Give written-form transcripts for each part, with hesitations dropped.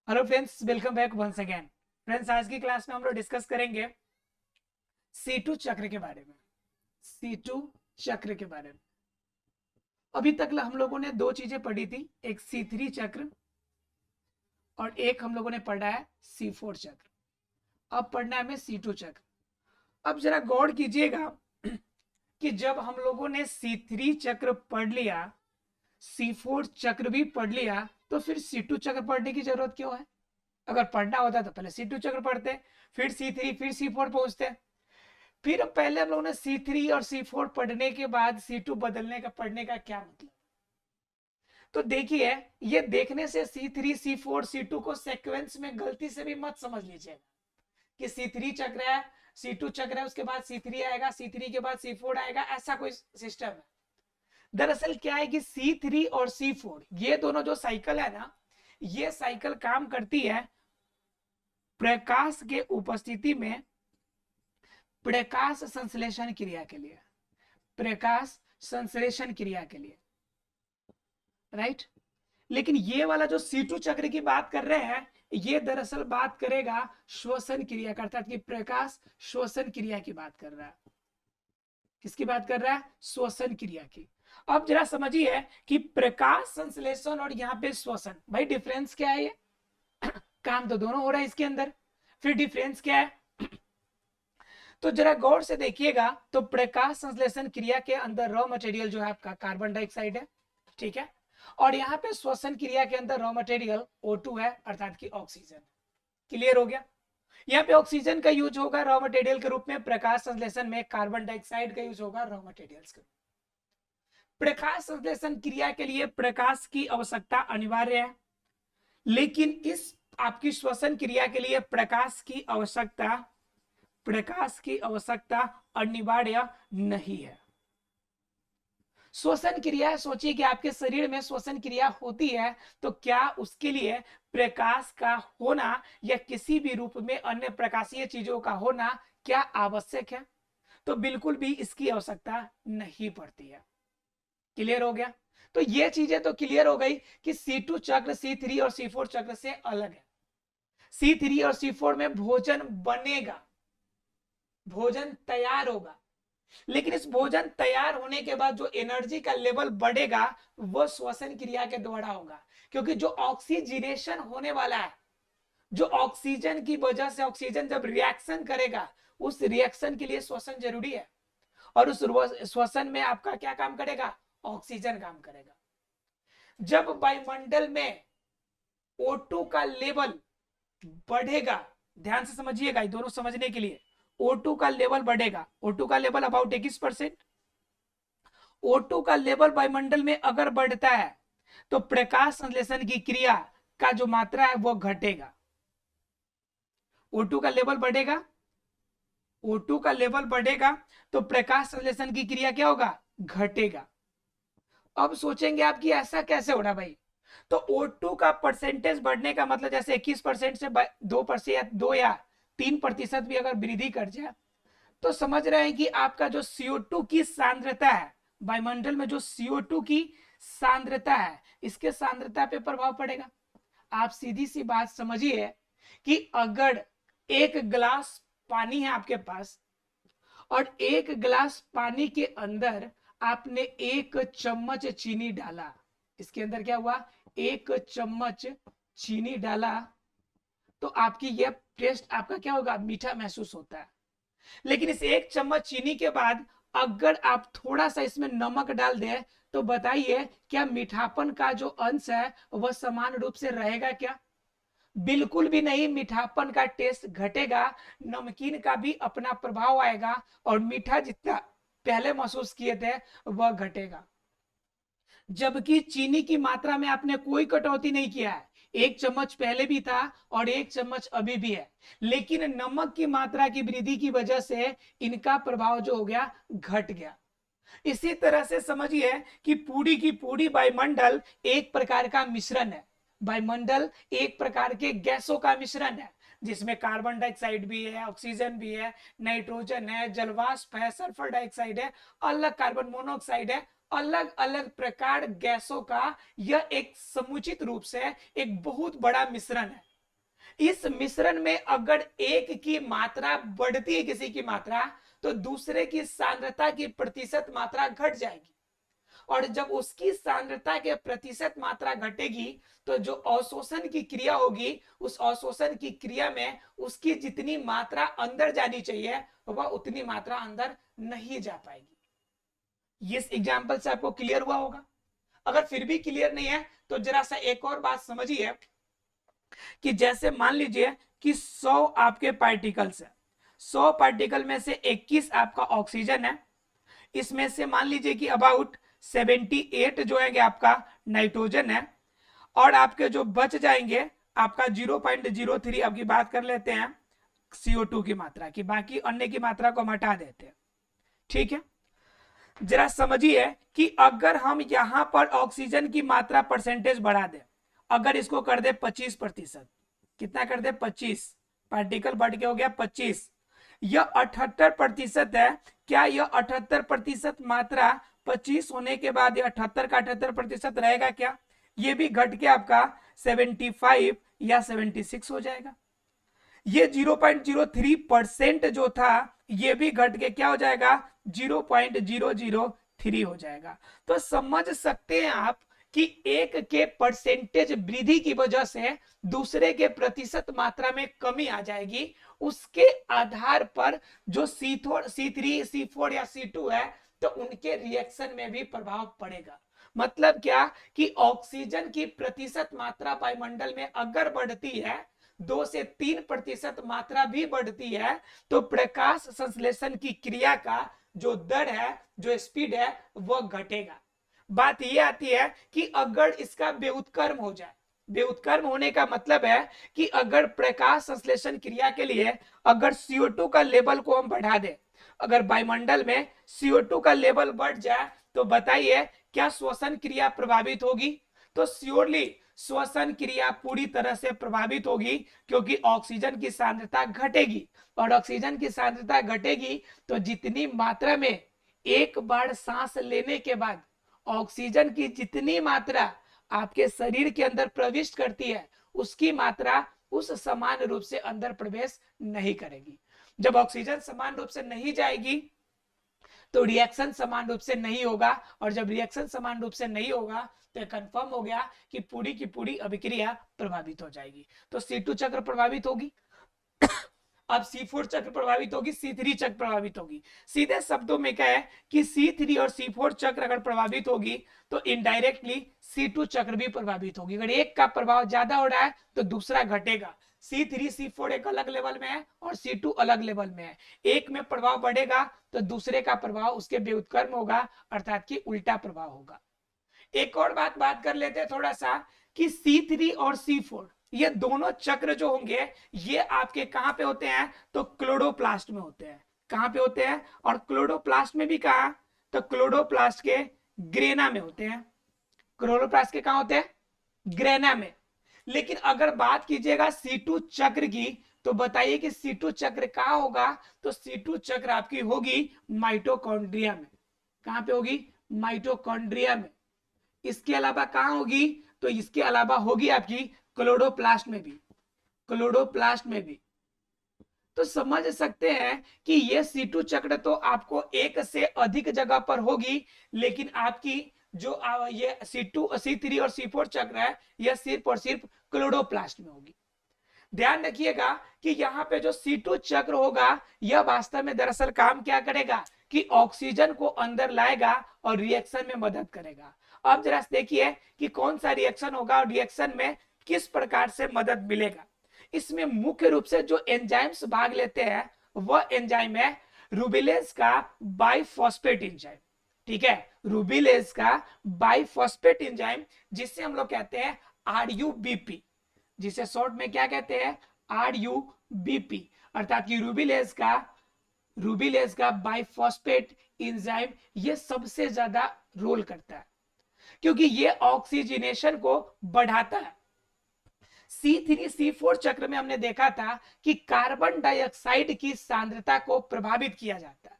Hello friends, welcome back once again. Friends, आज की class में हम लोग डिस्कस करेंगे C2 चक्र के बारे में। C2 चक्र के बारे में अभी तक हम लोगों ने दो चीजें पढ़ी थी, एक C3 चक्र और एक हम लोगों ने पढ़ा है C4 चक्र। अब पढ़ना है हमें C2 चक्र। अब जरा गौर कीजिएगा कि जब हम लोगों ने C3 चक्र पढ़ लिया, C4 चक्र भी पढ़ लिया, तो फिर C2 चक्र पढ़ने की जरूरत क्यों है? अगर पढ़ना होता तो पहले C2 चक्र पढ़ते, फिर C3, फिर C4 पहुंचते। फिर पहले हम लोगों ने C3 और C4 पढ़ने के बाद C2 बदलने का पढ़ने का क्या मतलब? तो देखिए, ये देखने से C3, C4, C2 को सीक्वेंस में गलती से भी मत समझ लीजिएगा कि C3 चक्र है, C2 चक्र है, उसके बाद C3 आएगा, C3 के बाद C4 आएगा, ऐसा कोई सिस्टम है। दरअसल क्या है कि C3 और C4 ये दोनों जो साइकिल है ना, ये साइकिल काम करती है प्रकाश के उपस्थिति में प्रकाश संश्लेषण क्रिया के लिए, प्रकाश संश्लेषण क्रिया के लिए, राइट। लेकिन ये वाला जो C2 चक्र की बात कर रहे हैं, ये दरअसल बात करेगा श्वसन क्रिया का, अर्थात कि प्रकाश श्वसन क्रिया की बात कर रहा है। किसकी बात कर रहा है? श्वसन क्रिया की। अब जरा समझिए कि प्रकाश संश्लेषण और यहाँ पे श्वसन, भाई डिफरेंस क्या है? ये काम तो दोनों हो रहा है इसके अंदर, फिर डिफरेंस क्या है? तो जरा गौर से देखिएगा, तो प्रकाश संश्लेषण क्रिया के अंदर रॉ मटेरियल जो है आपका कार्बन डाइऑक्साइड है, ठीक है। और यहाँ पे श्वसन क्रिया के अंदर रॉ मटेरियल O2 है, अर्थात कि ऑक्सीजन। क्लियर हो गया? यहाँ पे ऑक्सीजन का यूज होगा रॉ मटेरियल के रूप में, प्रकाश संश्लेषण में कार्बन डाइऑक्साइड का यूज होगा रॉ मटेरियल्स के रूप में। प्रकाश संश्लेषण क्रिया के लिए प्रकाश की आवश्यकता अनिवार्य है, लेकिन इस आपकी श्वसन क्रिया के लिए प्रकाश की आवश्यकता अनिवार्य नहीं है। श्वसन क्रिया, सोचिए कि आपके शरीर में श्वसन क्रिया होती है, तो क्या उसके लिए प्रकाश का होना या किसी भी रूप में अन्य प्रकाशीय चीजों का होना क्या आवश्यक है? तो बिल्कुल भी इसकी आवश्यकता नहीं पड़ती है। क्लियर हो गया? तो ये चीजें तो क्लियर हो गई कि C2 चक्र C3 और C4 चक्र से अलग है। C3 और C4 में भोजन बनेगा, भोजन तैयार होगा, लेकिन इस भोजन तैयार होने के बाद जो एनर्जी का लेवल बढ़ेगा वो श्वसन क्रिया के द्वारा होगा, क्योंकि जो ऑक्सीजनेशन होने वाला है, जो ऑक्सीजन की वजह से ऑक्सीजन जब रिएक्शन करेगा, उस रिएक्शन के लिए श्वसन जरूरी है, और उस श्वसन में आपका क्या काम करेगा? ऑक्सीजन काम करेगा। जब वायुमंडल में O2 का लेवल बढ़ेगा, ध्यान से समझिएगा, दोनों समझने के लिए, O2 का लेवल बढ़ेगा, O2 का लेवल अबाउट 21%। O2 का लेवल वायुमंडल में अगर बढ़ता है तो प्रकाश संश्लेषण की क्रिया का जो मात्रा है वो घटेगा। O2 का लेवल बढ़ेगा, O2 का लेवल बढ़ेगा तो प्रकाश संश्लेषण की क्रिया क्या होगा? घटेगा। अब सोचेंगे आप कि ऐसा कैसे हो रहा भाई? तो O2 का परसेंटेज बढ़ने का मतलब, जैसे 21% से 2% या 2 या 3% भी अगर वृद्धि कर जाए, तो समझ रहे हैं कि आपका जो CO2 की सांद्रता है, वायुमंडल में जो CO2 की सांद्रता है, इसके सांद्रता पे प्रभाव पड़ेगा। आप सीधी सी बात समझिए कि अगर एक गिलास पानी है आपके पास, और एक गिलास पानी के अंदर आपने एक चम्मच चीनी डाला, इसके अंदर क्या हुआ? एक चम्मच चीनी डाला, तो आपकी यह टेस्ट आपका क्या होगा? मीठा महसूस होता है। लेकिन इस एक चम्मच चीनी के बाद अगर आप थोड़ा सा इसमें नमक डाल दें, तो बताइए क्या मीठापन का जो अंश है वह समान रूप से रहेगा क्या? बिल्कुल भी नहीं, मीठापन का टेस्ट घटेगा, नमकीन का भी अपना प्रभाव आएगा, और मीठा जितना पहले महसूस किए थे वह घटेगा। जबकि चीनी की मात्रा में आपने कोई कटौती नहीं किया है, एक चम्मच पहले भी था और एक चम्मच अभी भी है, लेकिन नमक की मात्रा की वृद्धि की वजह से इनका प्रभाव जो हो गया, घट गया। इसी तरह से समझिए कि पूरी की पूरी वायुमंडल एक प्रकार का मिश्रण है। वायुमंडल एक प्रकार के गैसों का मिश्रण है, जिसमें कार्बन डाइऑक्साइड भी है, ऑक्सीजन भी है, नाइट्रोजन है, जलवाष्प है, सल्फर डाइऑक्साइड है, अलग कार्बन मोनोऑक्साइड है, अलग अलग प्रकार गैसों का यह एक समुचित रूप से एक बहुत बड़ा मिश्रण है। इस मिश्रण में अगर एक की मात्रा बढ़ती है, किसी की मात्रा, तो दूसरे की सांद्रता की प्रतिशत मात्रा घट जाएगी, और जब उसकी सांद्रता के प्रतिशत मात्रा घटेगी तो जो अवशोषण की क्रिया होगी, उस अवशोषण की क्रिया में उसकी जितनी मात्रा अंदर जानी चाहिए वह उतनी मात्रा अंदर नहीं जा पाएगी। इस एग्जाम्पल से आपको क्लियर हुआ होगा। अगर फिर भी क्लियर नहीं है तो जरा सा एक और बात समझिए कि जैसे मान लीजिए कि 100 आपके पार्टिकल्स है, 100 पार्टिकल में से 21 आपका ऑक्सीजन है, इसमें से मान लीजिए कि अबाउट 78 जो है आपका नाइट्रोजन है, और आपके जो बच जाएंगे आपका 0.03 आपकी बात कर लेते हैं CO2 की मात्रा की, बाकी अन्य की मात्रा को हम हटा देते हैं। ठीक है, जरा समझिए कि अगर हम यहां पर ऑक्सीजन की मात्रा परसेंटेज बढ़ा दें, अगर इसको कर दे 25%, कितना कर दे 25, पार्टिकल बढ़ के हो गया 25, यह 78% है। क्या यह 78% मात्रा 25 होने के बाद यह 78 का 78% रहेगा क्या? ये भी घट के आपका 75 या 76 हो जाएगा। ये 0.03% जो था ये भी घट के क्या हो जाएगा? 0.003 हो जाएगा। तो समझ सकते हैं आप कि एक के परसेंटेज वृद्धि की वजह से दूसरे के प्रतिशत मात्रा में कमी आ जाएगी। उसके आधार पर जो C3, C4 या C2 है तो उनके रिएक्शन में भी प्रभाव पड़ेगा। मतलब क्या कि ऑक्सीजन की प्रतिशत मात्रा वायुमंडल में अगर बढ़ती है, 2 से 3% मात्रा भी बढ़ती है, तो प्रकाश संश्लेषण की क्रिया का जो दर है, जो स्पीड है, वह घटेगा। बात यह आती है कि अगर इसका व्युत्क्रम हो जाए, व्युत्क्रम होने का मतलब है कि अगर प्रकाश संश्लेषण क्रिया के लिए अगर CO2 का लेवल को हम बढ़ा दें, अगर वायुमंडल में CO2 का लेवल बढ़ जाए तो बताइए क्या श्वसन क्रिया प्रभावित होगी? तो श्योरली श्वसन क्रिया पूरी तरह से प्रभावित होगी, क्योंकि ऑक्सीजन की सांद्रता घटेगी, और ऑक्सीजन की सांद्रता घटेगी तो जितनी मात्रा में एक बार सांस लेने के बाद ऑक्सीजन की जितनी मात्रा आपके शरीर के अंदर प्रविष्ट करती है, उसकी मात्रा उस समान रूप से अंदर प्रवेश नहीं करेगी। जब ऑक्सीजन समान रूप से नहीं जाएगी तो रिएक्शन समान रूप से नहीं होगा, और जब रिएक्शन समान रूप से नहीं होगा तो कंफर्म हो गया कि पूरी की पूरी अभिक्रिया प्रभावित हो जाएगी। तो C2 चक्र प्रभावित होगी, अब C4 चक्र प्रभावित होगी, C3 चक्र प्रभावित होगी। सीधे शब्दों में क्या है कि C3 और C4 चक्र अगर प्रभावित होगी तो इनडायरेक्टली C2 चक्र भी प्रभावित होगी। अगर एक का प्रभाव ज्यादा हो रहा है तो दूसरा घटेगा। C3 C4 एक अलग लेवल में है और C2 अलग लेवल में है। एक में प्रभाव बढ़ेगा तो दूसरे का प्रभाव उसके व्युत्क्रम होगा, अर्थात कि उल्टा प्रभाव होगा। एक और बात कर लेते हैं थोड़ा सा कि C3 और C4 ये दोनों चक्र जो होंगे ये आपके कहां पे होते हैं? तो क्लोरोप्लास्ट में होते हैं। कहां पे होते हैं? और क्लोरोप्लास्ट में भी कहा? तो क्लोरोप्लास्ट के ग्रेना में होते हैं। क्लोरोप्लास्ट के कहां होते हैं? ग्रेना में। लेकिन अगर बात कीजिएगा C2 चक्र की तो बताइए कि C2 चक्र कहां होगा? तो C2 चक्र आपकी होगी माइटोकॉन्ड्रिया में। कहां पे होगी? माइटोकॉन्ड्रिया में। इसके अलावा कहां होगी? तो इसके अलावा होगी आपकी क्लोरोप्लास्ट में भी, क्लोरोप्लास्ट में भी। तो समझ सकते हैं कि ये C2 चक्र तो आपको एक से अधिक जगह पर होगी, लेकिन आपकी जो ये C2, C3 और C4 चक्र है यह सिर्फ और सिर्फ क्लोरोप्लास्ट में होगी। ध्यान रखिएगा कि यहाँ पे जो C2 चक्र होगा यह वास्तव में दरअसल काम क्या करेगा कि ऑक्सीजन को अंदर लाएगा और रिएक्शन में मदद करेगा। अब जरा देखिए कि कौन सा रिएक्शन होगा और रिएक्शन में किस प्रकार से मदद मिलेगा। इसमें मुख्य रूप से जो एंजाइम्स भाग लेते हैं वह एंजाइम है रूबिलेज का बाइफॉस्फेट एंजाइम। ठीक है, रूबिलेज का बाइफॉस्फेट एंजाइम, जिससे हम लोग कहते हैं RUBP, जिसे शॉर्ट में क्या कहते हैं? RUBP, अर्थात कि रूबिलेज का बाइफॉस्फेट एंजाइम ये सबसे ज्यादा रोल करता है, क्योंकि ये ऑक्सीजनेशन को बढ़ाता है। C3 C4 चक्र में हमने देखा था कि कार्बन डाइऑक्साइड की सांद्रता को प्रभावित किया जाता है।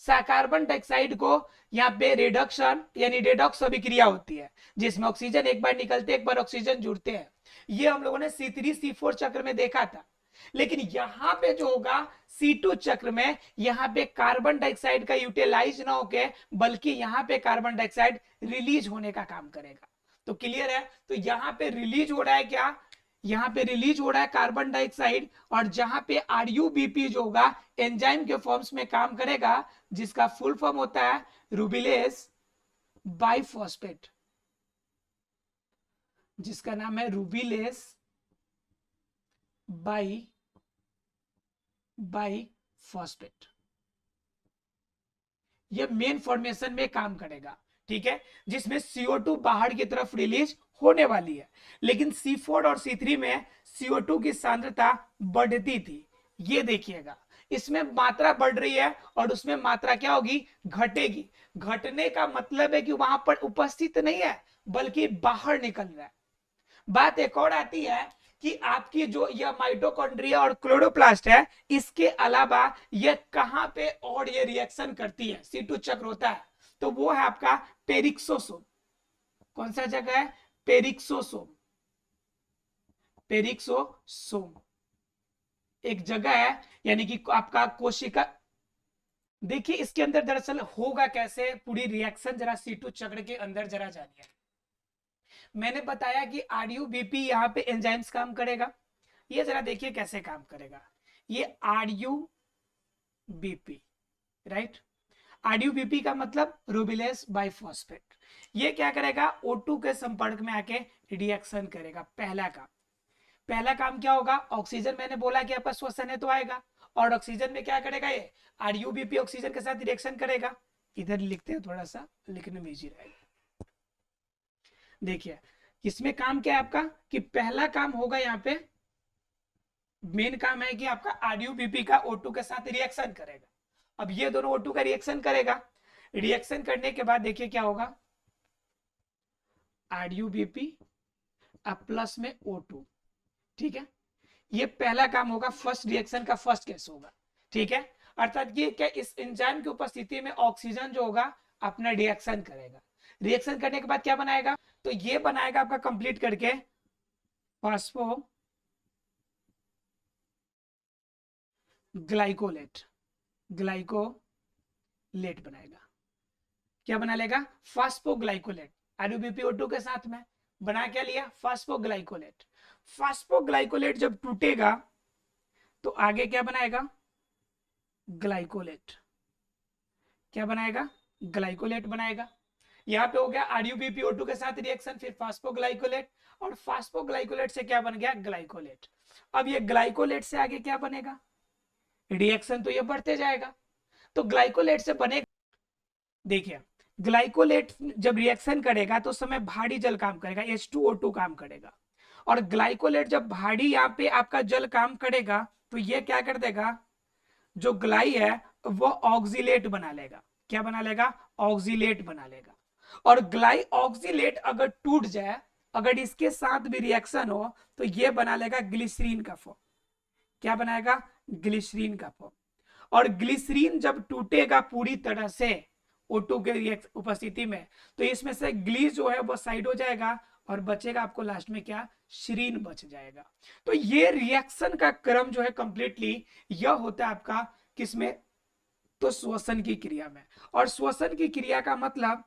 कार्बन डाइऑक्साइड को यहाँ पे रिडक्शन यानी रेडॉक्स अभिक्रिया होती है, जिसमें ऑक्सीजन एक बार निकलते एक बार ऑक्सीजन जुड़ते हैं। ये हम लोगों ने C3C4 चक्र में देखा था। लेकिन यहां पे जो होगा C2 चक्र में, यहां पे कार्बन डाइऑक्साइड का यूटिलाइज ना होके बल्कि यहां पे कार्बन डाइऑक्साइड रिलीज होने का काम करेगा। तो क्लियर है? तो यहां पे रिलीज हो रहा है क्या? यहां पे रिलीज हो रहा है कार्बन डाइऑक्साइड, और जहां पे RUBP जो होगा एंजाइम के फॉर्म्स में काम करेगा, जिसका फुल फॉर्म होता है रूबिलेस बाइफॉस्फेट, जिसका नाम है रूबिलेस बाइफॉस्फेट। ये मेन फॉर्मेशन में काम करेगा, ठीक है, जिसमें CO2 बाहर की तरफ रिलीज होने वाली है। लेकिन C4 और C3 में CO2 की सांद्रता बढ़ती थी। ये देखिएगा, इसमें मात्रा बढ़ रही है और उसमें मात्रा क्या होगी? घटेगी। घटने का मतलब है कि वहां पर उपस्थित नहीं है बल्कि बाहर निकल रहा है। बात एक और आती है कि आपकी जो यह माइटोकॉन्ड्रिया और क्लोरोप्लास्ट है, इसके अलावा यह कहां पे और ये रिएक्शन करती है? C2 चक्र होता है, तो वो है आपका पेरिक्सोसोम। कौन सा जगह है? पेरिक्सोसोम। पेरिक्सोसोम एक जगह है, यानी कि आपका कोशिका। देखिए इसके अंदर दरअसल होगा कैसे, पूरी रिएक्शन जरा C2 चक्र के अंदर जरा जानिए। मैंने बताया कि RUBP यहाँ पे एंजाइम्स काम करेगा। ये जरा देखिए कैसे काम करेगा। ये RUBP, राइट? RUBP का मतलब रूबिलेस बाइफॉस्फेट। ये क्या करेगा? O2 के संपर्क में आके रिएक्शन करेगा। पहला काम क्या होगा? ऑक्सीजन, मैंने बोला कि आपका श्वसन है तो आएगा, और ऑक्सीजन में क्या करेगा? ये RUBP ऑक्सीजन के साथ रिएक्शन करेगा। इधर लिखते हैं, थोड़ा सा लिखने में इजी रहेगा। देखिए इसमें काम क्या है आपका, कि पहला काम होगा यहाँ पे, मेन काम है कि आपका RUBP का O2 के साथ रिएक्शन करेगा। अब ये दोनों O2 का रिएक्शन करेगा। रिएक्शन करने के बाद देखिए क्या होगा, RUBP अब प्लस में O2, ठीक है। ये पहला काम होगा, फर्स्ट रिएक्शन का फर्स्ट केस होगा, ठीक है। अर्थात ये क्या, इस एंजाइम की उपस्थिति में ऑक्सीजन जो होगा अपना रिएक्शन करेगा। रिएक्शन करने के बाद क्या बनाएगा? तो ये बनाएगा आपका कंप्लीट करके फास्फो ग्लाइकोलेट बनाएगा। क्या बना लेगा? फास्फोग्लाइकोलेट। RUBP के साथ में बना क्या लिया? फास्फोग्लाइकोलेट। फास्फोग्लाइकोलेट जब टूटेगा तो आगे क्या बनाएगा? ग्लाइकोलेट। क्या बनाएगा? ग्लाइकोलेट बनाएगा। यहाँ पे हो गया RUBP के साथ रिएक्शन, फिर फास्फोग्लाइकोलेट, और फास्फोग्लाइकोलेट से क्या बन गया? ग्लाइकोलेट। अब ये ग्लाइकोलेट से आगे क्या बनेगा? रिएक्शन तो ये बढ़ते जाएगा, तो ग्लाइकोलेट से बनेगा। देखिए ग्लाइकोलेट जब रिएक्शन करेगा तो उस समय भारी जल काम करेगा, H2O2 काम करेगा। और ग्लाइकोलेट जब भारी यहाँ पे आपका जल काम करेगा तो ये क्या कर देगा? जो ग्लाई है वो ऑक्सीलेट बना लेगा। क्या बना लेगा? ऑक्सीलेट बना लेगा। और ग्लाई ऑक्सीलेट अगर टूट जाए, अगर इसके साथ भी रिएक्शन हो, तो ये बना लेगा ग्लिसरीन का फॉर्म। क्या बनाएगा? ग्लिसरीन का फॉर्म। और ग्लिसरीन जब टूटेगा पूरी तरह से O2 के उपस्थिति में, तो इसमें से ग्ली जो है वो साइड हो जाएगा और बचेगा आपको लास्ट में क्या? श्रीन बच जाएगा। तो ये रिएक्शन का क्रम जो है कंप्लीटली यह होता है आपका किसमें? तो श्वसन की क्रिया में। और श्वसन की क्रिया का मतलब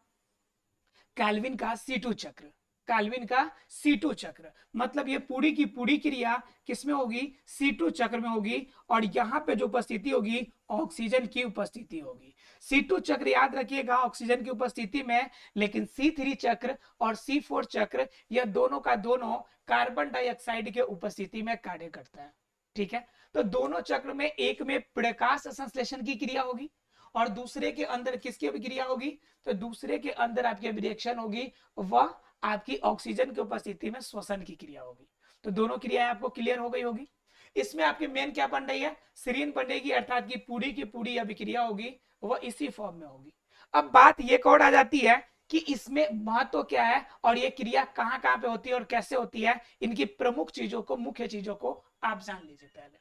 कैल्विन का C2 चक्र। कैल्विन का C2 चक्र मतलब ये पूरी की पूरी क्रिया किसमें होगी? C2 चक्र में होगी। और यहां पे जो उपस्थिति होगी, ऑक्सीजन की उपस्थिति होगी। C2 चक्र याद रखिएगा ऑक्सीजन की उपस्थिति में, लेकिन C3 चक्र और C4 चक्र यह दोनों का दोनों कार्बन डाइऑक्साइड के उपस्थिति में कार्य करता है, ठीक है। तो दोनों चक्र में एक में प्रकाश संश्लेषण की क्रिया होगी और दूसरे के अंदर किसकी क्रिया होगी? तो दूसरे के अंदर आपकी रिएक्शन होगी, वह आपकी ऑक्सीजन की उपस्थिति में श्वसन की क्रिया होगी। तो दोनों क्रियाएं आपको क्लियर हो गई होगी। इसमें आपकी मेन क्या बन रही है? सीरीन बनेगी, अर्थात की पूरी अभिक्रिया होगी वह इसी फॉर्म में होगी। अब बात ये कौन आ जाती है कि इसमें महत्व क्या है और ये क्रिया कहां कहां पे होती है और कैसे होती है, इनकी प्रमुख चीजों को, मुख्य चीजों को आप जान लीजिए पहले।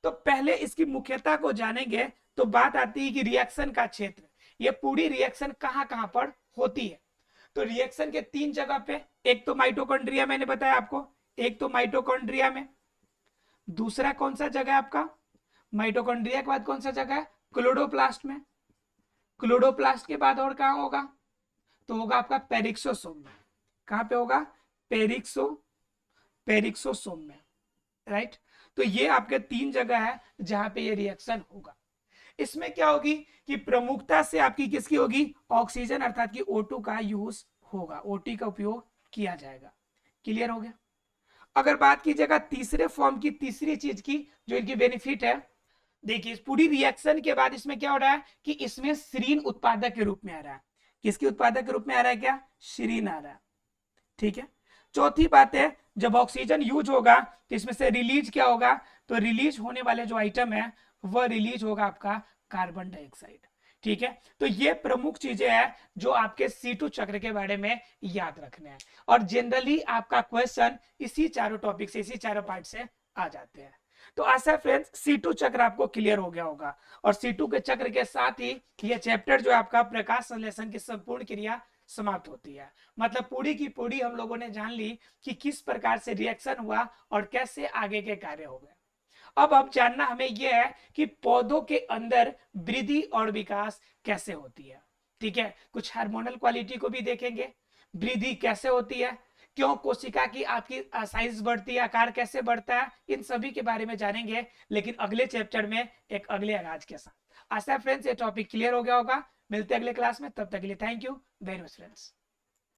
तो पहले इसकी मुख्यता को जानेंगे तो बात आती है कि रिएक्शन का क्षेत्र, ये पूरी रिएक्शन कहां कहां पर होती है। तो रिएक्शन के 3 जगह पे, एक तो माइटोकॉन्ड्रिया मैंने बताया आपको, एक तो माइटोकॉन्ड्रिया में, दूसरा कौन सा जगह है आपका, माइटोकॉन्ड्रिया के बाद कौन सा जगह है, क्लोरोप्लास्ट में, क्लोरोप्लास्ट के बाद और कहां होगा, तो होगा आपका पेरिक्सोसोम में। कहां पे होगा, पेरिक्सोसोम में, राइट। तो ये आपके 3 जगह है जहां पे ये रिएक्शन होगा। इसमें क्या होगी कि प्रमुखता से आपकी किसकी होगी, ऑक्सीजन अर्थात कि O2 का यूज होगा, O2 का उपयोग किया जाएगा। क्लियर हो गया। अगर बात कीजिएगा तीसरे फॉर्म की, तीसरी चीज की जो इनकी बेनिफिट है, देखिए इस पूरी रिएक्शन के बाद इसमें क्या हो रहा है कि इसमें सीरीन उत्पादक के रूप में आ रहा है। किसके उत्पादक के रूप में आ रहा है, क्या, सीरीन आ रहा है। ठीक है। चौथी बात है, जब ऑक्सीजन यूज होगा तो इसमें से रिलीज क्या होगा, तो रिलीज होने वाले जो आइटम है वह रिलीज होगा आपका कार्बन डाइऑक्साइड। ठीक है। तो ये प्रमुख चीजें हैं जो आपके C2 चक्र के बारे में याद रखने हैं, और जनरली आपका क्वेश्चन इसी चारों टॉपिक से, इसी चारों पार्ट से आ जाते हैं। तो आशा फ्रेंड्स C2 चक्र आपको क्लियर हो गया होगा, और C2 के चक्र के साथ ही ये चैप्टर जो है आपका प्रकाश संश्लेषण की संपूर्ण क्रिया समाप्त होती है। मतलब पूरी की पूरी हम लोगों ने जान ली कि किस प्रकार से रिएक्शन हुआ और कैसे आगे के कार्य हो गए। अब जानना हमें यह है कि पौधों के अंदर वृद्धि और विकास कैसे होती है। ठीक है। कुछ हार्मोनल क्वालिटी को भी देखेंगे, वृद्धि कैसे होती है, क्यों कोशिका की आपकी साइज बढ़ती है, आकार कैसे बढ़ता है, इन सभी के बारे में जानेंगे, लेकिन अगले चैप्टर में एक अगले आगाज के साथ। आशा फ्रेंड्स ये टॉपिक क्लियर हो गया होगा। मिलते हैं अगले क्लास में, तब तक के लिए thank you very much friends.